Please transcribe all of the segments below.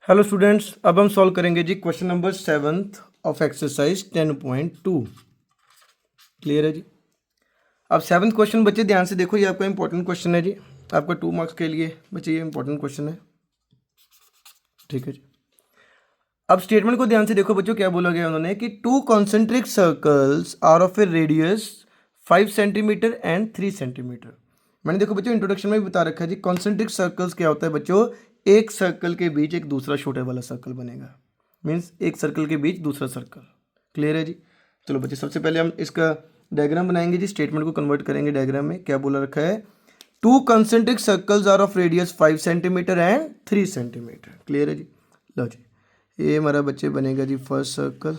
Hello students, अब हम solve करेंगे जी question number 7th of exercise 10.2। Clear है जी। अब 7th क्वेश्चन बच्चे ध्यान से देखो, ये आपका इंपॉर्टेंट क्वेश्चन है जी, आपका 2 मार्क्स के लिए बच्चे ये इंपॉर्टेंट क्वेश्चन है। ठीक है जी। अब स्टेटमेंट को ध्यान से देखो बच्चों, क्या बोला गया उन्होंने कि 2 concentric circles are of a radius 5 centimetre and 3 centimetre. मैंने देखो बच्चों इंट्रोडक्शन में भी बता रखा है जी, कॉन्सेंट्रिक सर्कल्स क्या होता है बच्चों, एक सर्कल के बीच एक दूसरा छोटे वाला सर्कल बनेगा, मीन्स एक सर्कल के बीच दूसरा सर्कल। क्लियर है जी। चलो बच्चे, सबसे पहले हम इसका डायग्राम बनाएंगे जी, स्टेटमेंट को कन्वर्ट करेंगे डायग्राम में। क्या बोला रखा है, 2 concentric circles are of radius 5 centimetre and 3 centimetre. Clear है जी। लो जी, ये हमारा बच्चे बनेगा जी first circle,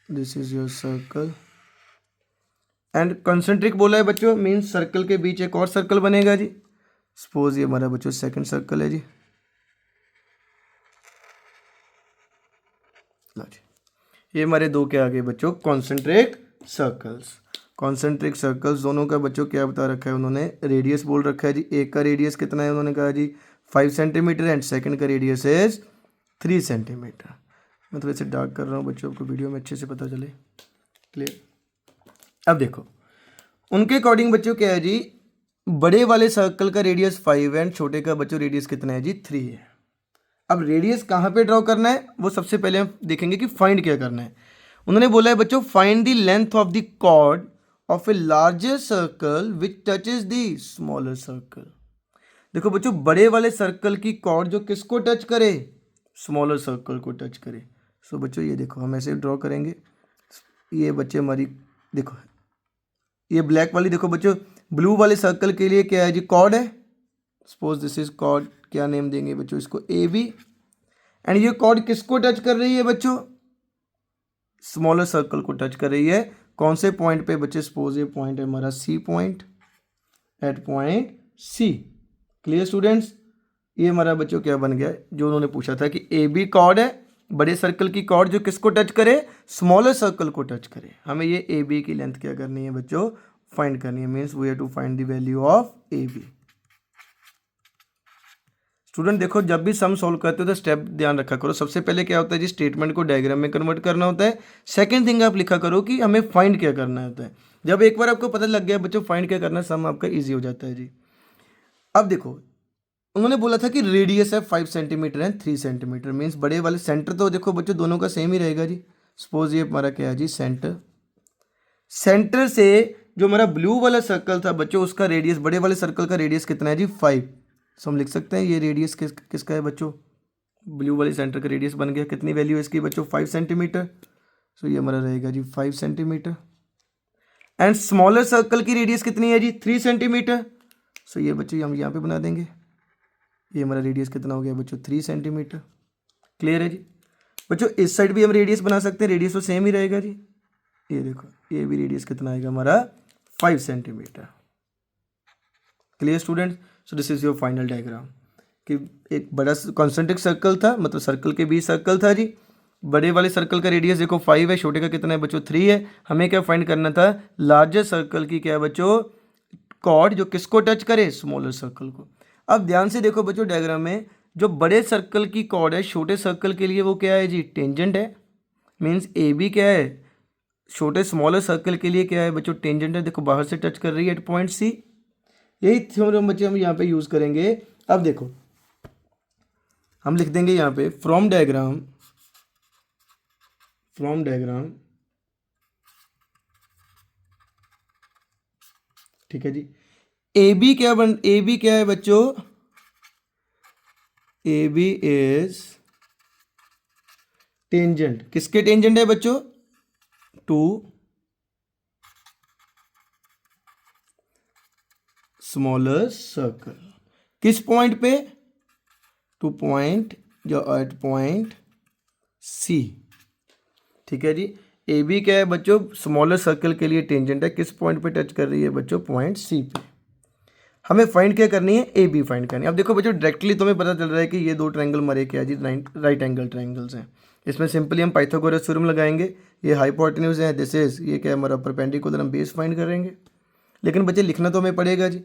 this is your circle. And concentric बोला है बच्चों, मीन्स सर्कल के बीच एक और सर्कल बनेगा जी। सपोज ये हमारा बच्चों सेकंड सर्कल है जी। लो जी, ये हमारे दो क्या आ गए बच्चों, कॉन्सेंट्रिक सर्कल्स। कॉन्सेंट्रिक सर्कल्स दोनों का बच्चों क्या बता रखा है उन्होंने, रेडियस बोल रखा है जी। एक का रेडियस कितना है उन्होंने कहा जी 5 सेंटीमीटर एंड सेकंड का रेडियस इज 3 सेंटीमीटर। मैं थोड़ा सा डार्क कर रहा हूँ बच्चों, आपको वीडियो में अच्छे से पता चले। क्लियर। अब देखो उनके अकॉर्डिंग बच्चों क्या है जी, बड़े वाले सर्कल का रेडियस 5 एंड छोटे का बच्चों रेडियस कितना है जी 3 है। अब रेडियस कहाँ पे ड्रॉ करना है वो सबसे पहले हम देखेंगे कि फाइंड क्या करना है। उन्होंने बोला है बच्चों, find the length of the chord of a larger circle which touches the smaller circle. देखो बच्चों, बड़े वाले सर्कल की कॉर्ड जो किसको टच करे, स्मॉलर सर्कल को टच करे। सो बच्चों ये देखो हम ऐसे ड्रॉ करेंगे, ये बच्चे हमारी देखो, ये ब्लैक वाली देखो बच्चों, ब्लू वाले सर्कल के लिए क्या है जी, कॉर्ड है। सपोज दिस इज कॉर्ड, क्या नेम देंगे बच्चों इसको, ए बी। एंड ये कॉर्ड किसको टच कर रही है बच्चों, स्मॉलर सर्कल को टच कर रही है। कौन से पॉइंट पे बच्चे, सपोज ये पॉइंट है हमारा C point, at point C. Clear students, ये हमारा बच्चों क्या बन गया, जो उन्होंने पूछा था कि ए बी कॉर्ड है, बड़े सर्कल की कॉर्ड जो किसको टच करे, स्मॉलर सर्कल को टच करे। हमें ये ए बी की लेंथ क्या करनी है बच्चों, फाइंड करनी है। Means we have to find the value of A B. Student देखो, जब भी सम सॉल्व करते हो तो स्टेप ध्यान रखा करो। सबसे पहले क्या होता है जी, स्टेटमेंट को डायग्राम में कन्वर्ट करना होता है। सेकंड थिंग आप लिखा करो कि हमें फाइंड क्या करना होता है। जब एक बार आपको पता लग गया बच्चों फाइंड क्या करना है, सम आपका इजी हो जाता है जी। अब देखो उन्होंने बोला था कि रेडियस है 5 सेंटीमीटर एंड 3 सेंटीमीटर, मीन्स बड़े वाले सेंटर तो देखो बच्चों दोनों का सेम ही रहेगा जी। सपोज ये हमारा क्या है जी सेंटर, सेंटर से जो हमारा ब्लू वाला सर्कल था बच्चों, उसका रेडियस, बड़े वाले सर्कल का रेडियस कितना है जी 5। सो हम लिख सकते हैं ये रेडियस किसका है बच्चों, ब्लू वाले सेंटर का रेडियस बन गया, कितनी वैल्यू है इसकी बच्चों 5 सेंटीमीटर। सो ये हमारा रहेगा जी 5 सेंटीमीटर। एंड स्मॉलर सर्कल की रेडियस कितनी है जी 3 सेंटीमीटर। सो ये बच्चों हम यहाँ पे बना देंगे, ये हमारा रेडियस कितना हो गया बच्चों 3 सेंटीमीटर। क्लियर है जी। बच्चों इस साइड भी हम रेडियस बना सकते हैं, रेडियस तो सेम ही रहेगा जी। ये देखो ये भी रेडियस कितना आएगा हमारा 5 centimetre. Clear student. So this is your final diagram कि एक बड़ा कॉन्सेंट्रिक सर्कल था, मतलब सर्कल के बीच सर्कल था जी। बड़े वाले सर्कल का रेडियस देखो 5 है, छोटे का कितना है बच्चों 3 है। हमें क्या फाइंड करना था, लार्जर सर्कल की क्या है बच्चों, कॉर्ड जो किसको टच करे, स्मॉलर सर्कल को। अब ध्यान से देखो बच्चों डायग्राम में, जो बड़े सर्कल की कॉर्ड है छोटे सर्कल के लिए वो क्या है जी टेंजेंट है। मीन्स ए बी क्या है, छोटे स्मॉलर सर्कल के लिए क्या है बच्चों टेंजेंट है। देखो बाहर से टच कर रही है एट पॉइंट सी। यही थ्योरम बच्चे हम यहाँ पे यूज करेंगे। अब देखो हम लिख देंगे यहाँ पे फ्रॉम डायग्राम, ठीक है जी। ए बी क्या है बच्चों, ए बी इज टेंजेंट, किसके टेंजेंट है बच्चों, टू स्मॉलर सर्कल। किस पॉइंट पे, टू पॉइंट जो एट पॉइंट सी। ठीक है जी। ए बी क्या है बच्चों, स्मॉलर सर्कल के लिए टेंजेंट है, किस पॉइंट पे टच कर रही है बच्चों, पॉइंट सी पे। हमें फाइंड क्या करनी है, ए बी फाइंड करनी है। अब देखो बच्चों डायरेक्टली तुम्हें पता चल रहा है कि ये दो ट्रायंगल मरे क्या जी, राइट एंगल ट्रायंगल्स हैं। इसमें सिंपली हम पाइथागोरस थ्योरम लगाएंगे। ये हाइपोटेन्यूज है, दिस इज, ये क्या है हमारा परपेंडिकुलर, हम बेस फाइंड करेंगे। लेकिन बच्चे लिखना तो हमें पड़ेगा जी,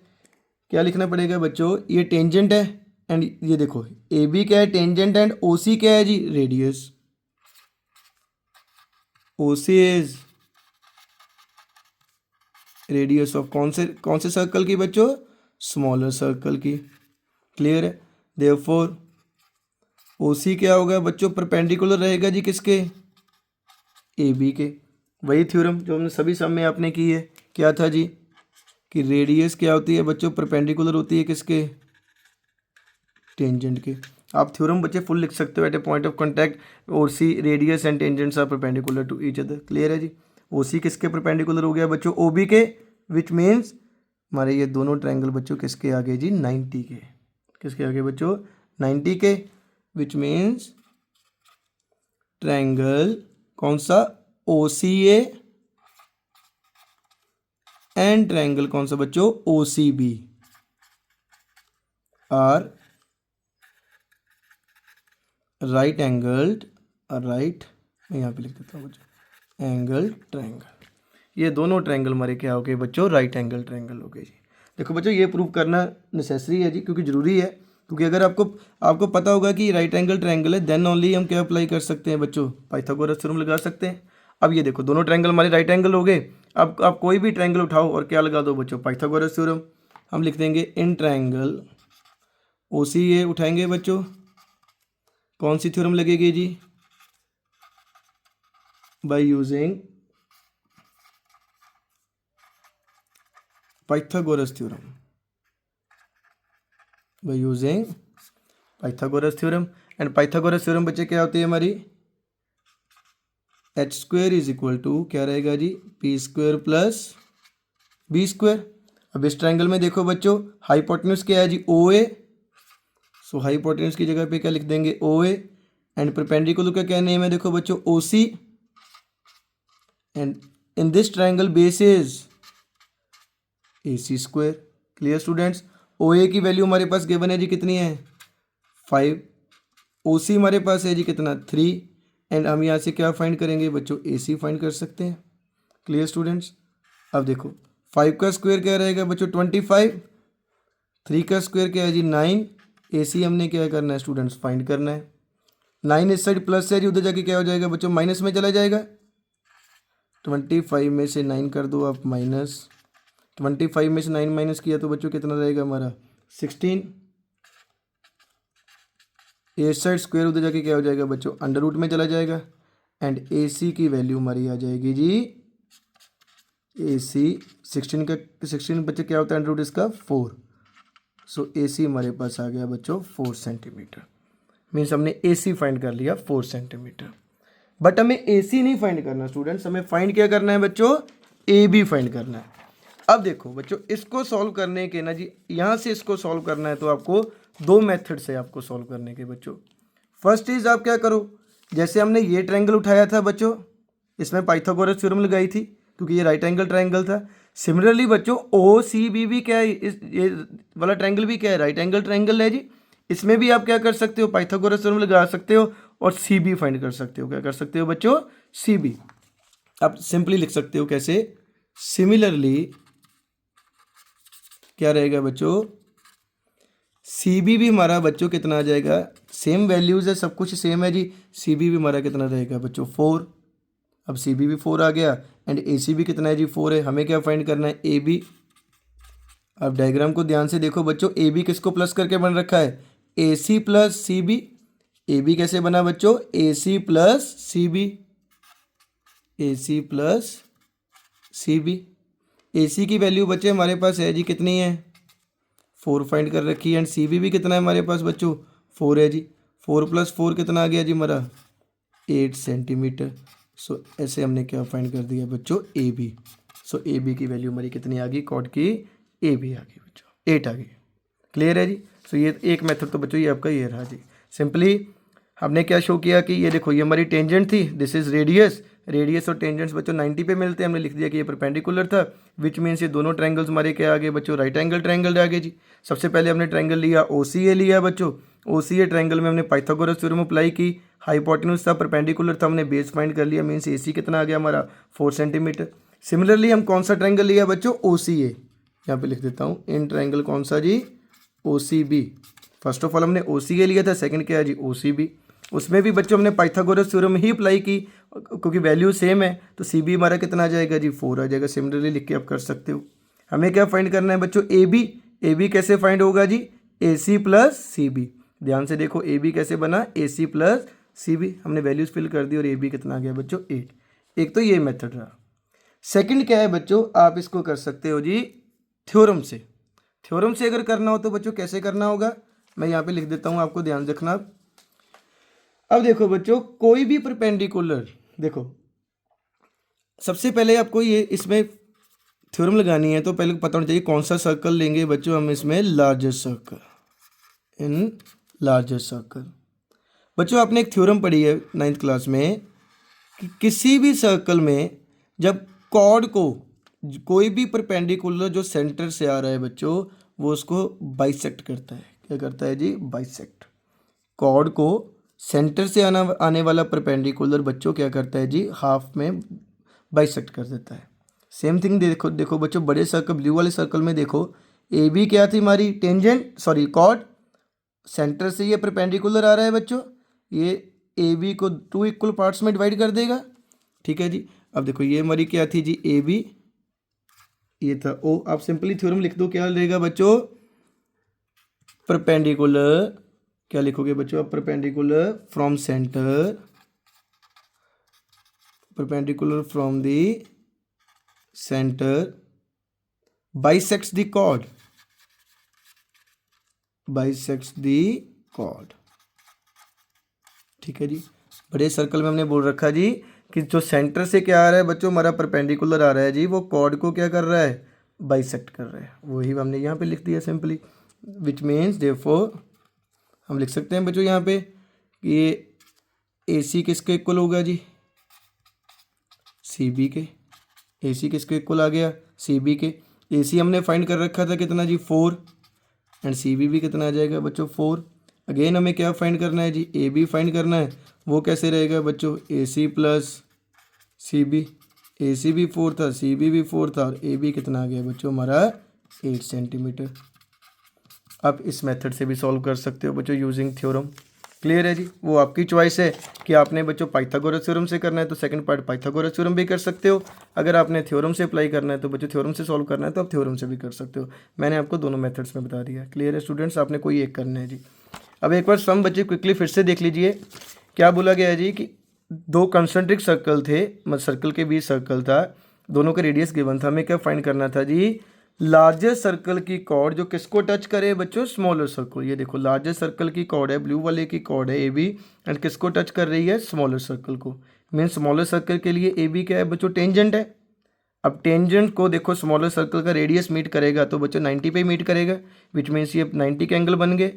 क्या लिखना पड़ेगा बच्चों, ये टेंजेंट है एंड ये देखो ए बी क्या है, टेंजेंट, एंड ओ सी क्या है जी, radius. O C is radius of कौन से सर्कल की बच्चों, स्मॉलर सर्कल की। क्लियर है। देयरफॉर ओ सी क्या होगा बच्चों, परपेंडिकुलर रहेगा जी किसके, ए बी के। वही थ्योरम जो हमने सभी सब में आपने की है, क्या था जी, कि रेडियस क्या होती है बच्चों, परपेंडिकुलर होती है किसके, टेंजेंट के। आप थ्योरम बच्चे फुल लिख सकते हो, at a point of contact O C radius and tangents are perpendicular to each other. क्लियर है जी। ओ सी किसके परपेंडिकुलर हो गया बच्चों, ओ बी के, विच मीन्स हमारे ये दोनों ट्रायंगल बच्चों किसके आगे जी, 90 के। किसके आगे बच्चों, 90 के, विच मीन्स ट्रायंगल कौन सा, ओ सी ए, एंड ट्रायंगल कौन सा बच्चों, O C B are right angled, right, मैं यहाँ पे लिख देता हूँ बच्चों, एंगल ट्रायंगल। ये दोनों ट्रायंगल हमारे क्या हो गए बच्चों, राइट एंगल ट्रायंगल हो गए जी। देखो बच्चों ये प्रूव करना नेसेसरी है जी, क्योंकि ज़रूरी है, क्योंकि अगर आपको पता होगा कि राइट एंगल ट्रायंगल है, देन ओनली हम क्या अप्लाई कर सकते हैं बच्चों, पाइथागोरस थ्योरम लगा सकते हैं। अब ये देखो दोनों ट्रायंगल हमारे राइट एंगल हो गए। अब आप कोई भी ट्रायंगल उठाओ और क्या लगा दो बच्चों, पाइथागोरस थ्योरम। हम लिख देंगे इन ट्रायंगल ओ सी ए, उठाएंगे बच्चों, कौन सी थ्योरम लगेगी जी, by using Pythagoras theorem, by using Pythagoras theorem. And Pythagoras theorem बच्चे क्या होती है हमारी, H square is equal to क्या रहेगा जी, P square plus B square. अब इस ट्रायंगल में देखो बच्चों हाइपोटेन्यूज क्या है जी, ओ ए। सो हाइपोटेन्यूज की जगह पे क्या लिख देंगे, ओ ए। एंड परपेंडिकुलर का क्या नेम है देखो बच्चों, O C. And in this triangle base is A C square. Clear students. O A की वैल्यू हमारे पास गिवन है जी कितनी है, 5। ओ सी हमारे पास है जी कितना, 3। एंड हम यहाँ से क्या फाइंड करेंगे बच्चों, ए सी फाइंड कर सकते हैं। Clear students. अब देखो 5 का स्क्वायर क्या रहेगा बच्चों, 25। 3 का स्क्वायर क्या है जी, 9। ए सी हमने क्या करना है स्टूडेंट्स, फाइंड करना है। 9 इस साइड प्लस है जी, उधर जाके क्या हो जाएगा बच्चों, माइनस में चला जाएगा। 25 में से 9 कर दो आप माइनस, 25 में से 9 माइनस किया तो बच्चों कितना रहेगा हमारा, 16। ए साइड स्क्वायर उधर जाके क्या हो जाएगा बच्चों, अंडर रूट में चला जाएगा। एंड ए सी की वैल्यू हमारी आ जाएगी जी, ए सी 16 का 16 बच्चे क्या होता है अंडर रूट इसका, 4। सो ए सी हमारे पास आ गया बच्चों 4 सेंटीमीटर। मीन्स हमने ए सी फाइंड कर लिया 4 सेंटीमीटर। बट हमें ए सी नहीं फाइंड करना स्टूडेंट्स, हमें फाइंड क्या करना है बच्चों, ए बी फाइंड करना है। अब देखो बच्चों इसको सॉल्व करने के ना जी, यहाँ से इसको सॉल्व करना है तो आपको दो मेथड से आपको सॉल्व करने के बच्चों। फर्स्ट इज आप क्या करो, जैसे हमने ये ट्रायंगल उठाया था बच्चों, इसमें पाइथागोरस थ्योरम लगाई थी क्योंकि ये राइट एंगल ट्रायंगल था। सिमिलरली बच्चों ओ सी बी भी क्या है, ये वाला ट्रायंगल भी क्या है, राइट एंगल ट्रायंगल है जी। इसमें भी आप क्या कर सकते हो, पाइथागोरस थ्योरम लगा सकते हो और सी बी फाइंड कर सकते हो। क्या कर सकते हो बच्चों, सी बी। आप सिंपली लिख सकते हो कैसे, सिमिलरली क्या रहेगा बच्चों, सी बी भी हमारा बच्चों कितना आ जाएगा, सेम वैल्यूज़ है, सब कुछ सेम है जी। सी बी भी हमारा कितना रहेगा बच्चों, 4। अब सी बी भी 4 आ गया एंड ए सी भी कितना है जी, 4 है। हमें क्या फाइंड करना है, ए बी। अब डायग्राम को ध्यान से देखो बच्चों, ए बी किसको प्लस करके बन रखा है, A C plus C B. A B कैसे बना बच्चों, A C plus C B, A C plus C B. A C की वैल्यू बच्चे हमारे पास है जी कितनी है, 4 फाइंड कर रखी है। एंड सी बी भी कितना है हमारे पास बच्चों, 4 है जी। 4 + 4 कितना आ गया जी हमारा, 8 सेंटीमीटर। सो ऐसे हमने क्या फाइंड कर दिया बच्चों, A B. So A B की वैल्यू हमारी कितनी आ गई, कॉड की ए बी आ गई बच्चों, 8 आ गई। क्लियर है जी। सो ये एक मेथड तो बच्चों ये आपका ये रहा जी। सिंपली हमने क्या शो किया कि ये देखो ये हमारी टेंजेंट थी, दिस इज रेडियस। रेडियस और टेंजेंट्स बच्चों 90 पे मिलते हैं, हमने लिख दिया कि ये परपेंडिकुलर था, विच मीन्स ये दोनों ट्रायंगल्स हमारे क्या आ गए बच्चों, राइट एंगल ट्रायंगल आ गए जी। सबसे पहले हमने ट्रायंगल लिया ओ सी ए लिया बच्चों। ओ सी ए ट्रायंगल में हमने पाइथागोरस थ्योरम अप्लाई की, हाइपोटेन्यूज था, परपेंडिकुलर था, हमने बेस फाइंड कर लिया, मीन्स ए सी कितना आ गया हमारा, 4 सेंटीमीटर। सिमिलरली हम कौन सा ट्रायंगल लिया बच्चों, ओ सी ए, यहाँ पे लिख देता हूँ इन ट्रायंगल कौन सा जी, O C B. First of all हमने ओ सी ए लिया था, सेकंड क्या है जी ओ सी बी। उसमें भी बच्चों हमने पाइथागोरस थ्योरम ही अप्लाई की, क्योंकि वैल्यू सेम है तो सी बी हमारा कितना आ जाएगा जी 4 आ जाएगा। सिमिलरली लिख के आप कर सकते हो। हमें क्या फाइंड करना है बच्चों ए बी। ए बी कैसे फाइंड होगा जी ए सी प्लस सी बी। ध्यान से देखो ए बी कैसे बना A C plus C B, हमने वैल्यूज फिल कर दी और ए बी कितना आ गया बच्चों 8। एक तो ये मेथड रहा। सेकंड क्या है बच्चों, आप इसको कर सकते हो जी थ्योरम से। थ्योरम से अगर करना हो तो बच्चों कैसे करना होगा, मैं यहाँ पे लिख देता हूँ, आपको ध्यान रखना। अब देखो बच्चों कोई भी परपेंडिकुलर, देखो सबसे पहले आपको ये इसमें थ्योरम लगानी है तो पहले पता होना चाहिए कौन सा सर्कल लेंगे बच्चों हम इसमें, लार्जेस्ट सर्कल, इन लार्जेस्ट सर्कल। बच्चों आपने एक थ्योरम पढ़ी है 9th क्लास में कि किसी भी सर्कल में जब कॉर्ड को कोई भी परपेंडिकुलर जो सेंटर से आ रहा है बच्चों वो उसको बाइसेक्ट करता है। क्या करता है जी बाइसेक्ट। कॉर्ड को सेंटर से आने वाला परपेंडिकुलर बच्चों क्या करता है जी हाफ में बाइसेक्ट कर देता है। सेम थिंग देखो देखो बच्चों बड़े सर्कल ब्लू वाले सर्कल में देखो ए बी क्या थी हमारी टेंजेंट, सॉरी कॉर्ड, सेंटर से ये परपेंडिकुलर आ रहा है बच्चों, ये ए बी को 2 इक्वल पार्ट्स में डिवाइड कर देगा। ठीक है जी। अब देखो ये हमारी क्या थी जी ए बी, ये था ओ। आप सिंपली थ्योरम लिख दो, क्या रहेगा बच्चों परपेंडिकुलर, क्या लिखोगे बच्चों आप perpendicular from centre, perpendicular from the centre bisects the chord, bisects the chord. ठीक है जी। बड़े सर्कल में हमने बोल रखा जी कि जो सेंटर से क्या आ रहा है बच्चों हमारा परपेंडिकुलर आ रहा है जी, वो कॉर्ड को क्या कर रहा है बाइसेक्ट कर रहा है। वही हमने यहाँ पे लिख दिया सिंपली, विच मीन्स देयरफॉर हम लिख सकते हैं बच्चों यहाँ पे कि ये ए सी किसके इक्वल होगा जी सी बी के। ए सी किसके इक्वल आ गया सी बी के। ए सी हमने फाइंड कर रखा था कितना जी 4 एंड सी बी भी कितना आ जाएगा बच्चों 4। अगेन हमें क्या फाइंड करना है जी ए बी फाइंड करना है। वो कैसे रहेगा बच्चों A C plus C B. A सी भी 4 था, सी बी भी 4 था और ए बी कितना आ गया बच्चों हमारा 8 सेंटीमीटर। आप इस मेथड से भी सॉल्व कर सकते हो बच्चों यूजिंग थ्योरम। क्लियर है जी। वो आपकी चॉइस है कि आपने बच्चों पाइथागोरस थ्योरम से करना है तो सेकंड पार्ट पाइथागोरस थ्योरम भी कर सकते हो। अगर आपने थ्योरम से अप्लाई करना है तो बच्चों थ्योरम से सॉल्व करना है तो आप थ्योरम से भी कर सकते हो। मैंने आपको दोनों मेथड्स में बता दिया। क्लियर है स्टूडेंट्स, आपने कोई एक करना है जी। अब एक बार सम बच्चे क्विकली फिर से देख लीजिए। क्या बोला गया है जी कि 2 कंसेंट्रिक सर्कल थे, मतलब सर्कल के बीच सर्कल था, दोनों का रेडियस गिवन था। हमें क्या फाइंड करना था जी लार्जेस्ट सर्कल की कॉर्ड जो किसको टच करे बच्चों स्मॉलर सर्कल। ये देखो लार्जेस्ट सर्कल की कॉर्ड है, ब्लू वाले की कॉर्ड है ए बी एंड किसको टच कर रही है स्मॉलर सर्कल को। मीन स्मॉलर सर्कल के लिए ए बी क्या है बच्चों टेंजेंट है। अब टेंजेंट को देखो स्मॉलर सर्कल का रेडियस मीट करेगा तो बच्चों 90 पे मीट करेगा, विच मीन्स ये 90 के एंगल बन गए।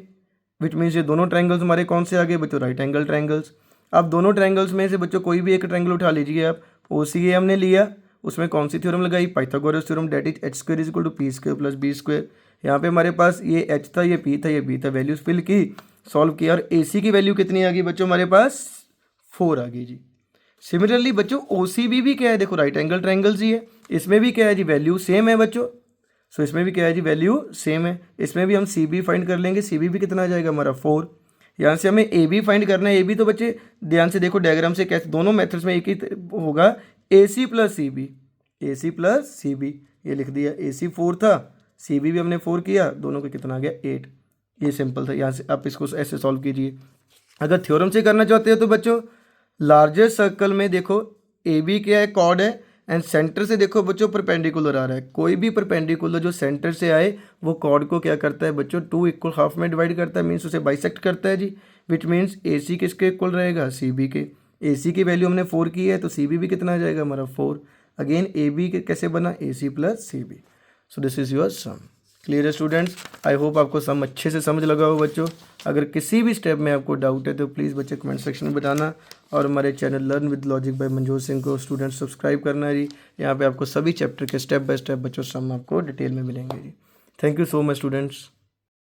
विच मीन्स ये दोनों ट्रायंगल्स हमारे कौन से आ गए बच्चों राइट एंगल ट्रायंगल्स। अब दोनों ट्रायंगल्स में से बच्चों कोई भी एक ट्रायंगल उठा लीजिए आप। ओ सी ए हमने लिया, उसमें कौन सी थ्योरम लगाई Pythagoras theorem, that is H square is equal to P square plus B square. यहाँ पे हमारे पास ये एच था, ये पी था, ये बी था, वैल्यूज फिल की, सॉल्व किया और ए सी की वैल्यू कितनी आ गई बच्चों हमारे पास 4 आ गई जी। सिमिलरली बच्चों ओ सी बी भी क्या है देखो राइट एंगल ट्रायंगल्स ही है, इसमें भी क्या है जी वैल्यू सेम है बच्चों। सो इसमें भी क्या है जी वैल्यू सेम है। इसमें भी हम सी बी फाइंड कर लेंगे, सी बी भी कितना आ जाएगा हमारा 4। यहाँ से हमें ए बी फाइंड करना है। ए बी तो बच्चे ध्यान से देखो डायग्राम से कैसे दोनों मेथड्स में एक ही होगा ए C plus C B, A C plus C B. ये लिख दिया ए सी 4 था, सी बी भी हमने 4 किया, दोनों का कितना आ गया 8। ये सिंपल था। यहाँ से आप इसको ऐसे सॉल्व कीजिए। अगर थ्योरम से करना चाहते हो तो बच्चों लार्जेस्ट सर्कल में देखो ए बी क्या है कॉर्ड है एंड सेंटर से देखो बच्चों परपेंडिकुलर आ रहा है। कोई भी परपेंडिकुलर जो सेंटर से आए वो कॉर्ड को क्या करता है बच्चों 2 इक्वल हाफ में डिवाइड करता है, मीन्स उसे बाइसेक्ट करता है जी। विच मीन्स ए सी किसके इक्वल रहेगा सी बी के। ए सी की वैल्यू हमने 4 की है तो सी बी भी कितना आ जाएगा हमारा 4। अगेन ए बी कैसे बना A C plus C B. So this is your sum. Clear है स्टूडेंट्स, आई होप आपको सम अच्छे से समझ लगा हो बच्चों। अगर किसी भी स्टेप में आपको डाउट है तो प्लीज़ बच्चे कमेंट सेक्शन में बताना और हमारे channel learn with logic bye Manjot Singh को स्टूडेंट्स सब्सक्राइब करना है जी। यहाँ पे आपको सभी चैप्टर के स्टेप बाय स्टेप बच्चों सम आपको डिटेल में मिलेंगे जी। Thank you so much students.